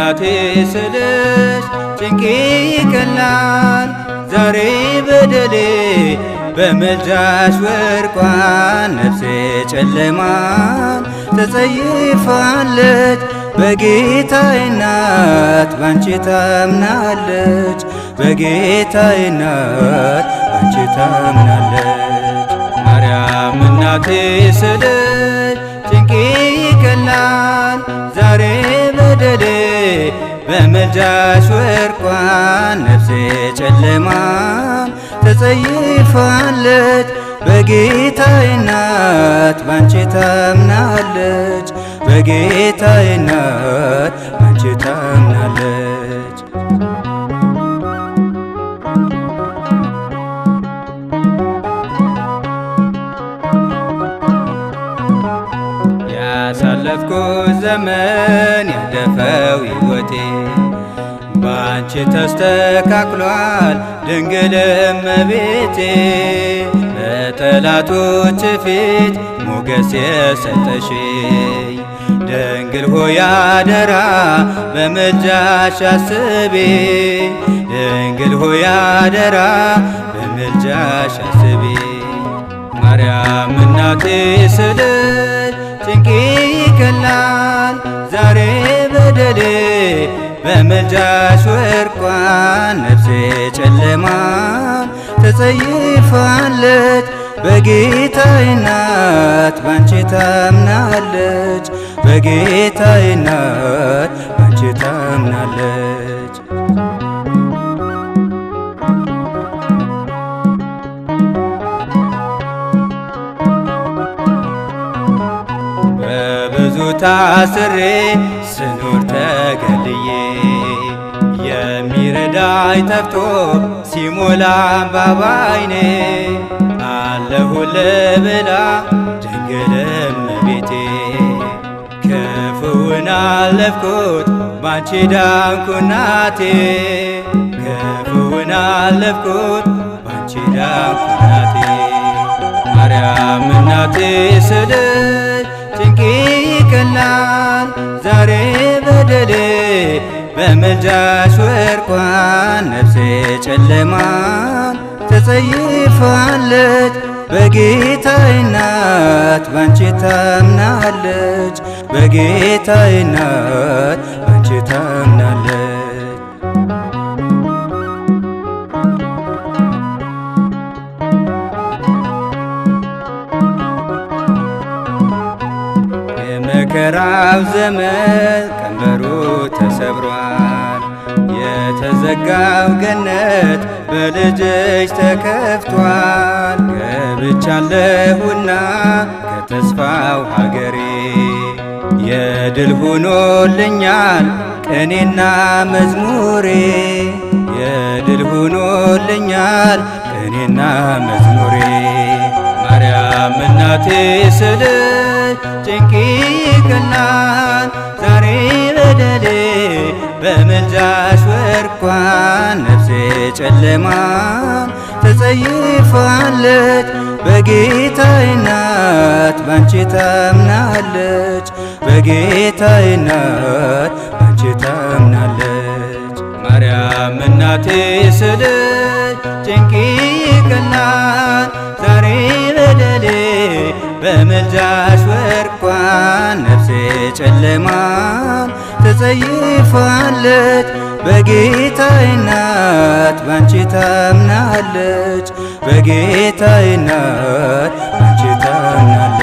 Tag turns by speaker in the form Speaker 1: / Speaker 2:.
Speaker 1: እናቴ ስልሽ ጭንቄ ይቀላል ዛሬ በደሌ በምልጃሽ ወድቋል ነፍሴ ጨለማን ተጸይፋለች በጌታዬ እናት ባንቺ ታምናለች በጌታዬ እናት ባንቺ ታምናለች ማርያም እናቴ ስልሽ ጭንቄ ይቀላል ዛሬ በደሌ በምልጃሽ ወድቋል ነፍሴ ጨለማን ተጸይፋለች በጌታዬ እናት ባንቺ ታምናለች በጌታዬ እናት ባንቺ ታምናለች ያሳለፍኩት ዘመን ያለፈው ሕይወቴ ባንቺ ተስተካክሏል ድንግል እመቤቴ በጠላቶች ፊት ሞገስ የሰጠሽኝ ድንግል ሆይ አደራ በምልጃሽ አስቢኝ ድንግል ሆይ አደራ በምልጃሽ አስቢኝ ማርያም እናቴ ስልሽ ጭንቄ ይቀላል ዛሬ በደሌ በምልጃሽ ወድቋል ነፍሴ ጨለማን ተጸይፋለች በጌታዬ እናት ባንቺ ታምናለች በጌታዬ እናት ባንቺ ታምናለች በብዙ ታስሬ ስኖር ተገልዬ የሚረዳኝ ጠፍቶ ሲሞላ ባባይኔ አለሁልህ ብላ ድንግል እመቤቴ ክፉውን አለፍኩት ባንቺ ዳንኩ እናቴ ክፉውን አለፍኩት ባንቺ ዳንኩ እናቴ ማርያም እናቴ ስልሽ ጭንቄ ይቀላል ዛሬ በደሌ በምልጃሽ ወድቋል ነፍሴ ጨለማን ተጸይፋለች በጌታዬ እናት ባንቺ ታምናለች በጌታዬ እናት ባንቺ ታምናለች የመከራው ዘመን ቀንበሩ ተሰብሯል የተዘጋው ገነት በልጅሽ ተከፍቷል ገብቻለሁና ከተስፋው ሀገሬ የድል ሆኖልኛል ቅኔና መዝሙሬ የድል ሆኖልኛል ቅኔና መዝሙሬ ማርያም እናቴ ስልሽ ጭንቄ ይቀላል ዛሬ በደሌ በምልጃሽ ወድቋል ነፍሴ ጨለማን ተጸይፋለች በጌታዬ እናት ባንቺ ታምናለች በጌታዬ እናት ባንቺ ታምናለች ማርያም እናቴ ስልሽ ጭንቄ ይቀላል ዛሬ በደሌ በምልጃሽ ወድቋል ነፍሴ ጨለማን ተጸይፋለች በጌታዬ እናት ባንቺ ታምናለች በጌታዬ እናት ባንቺ ታምናለች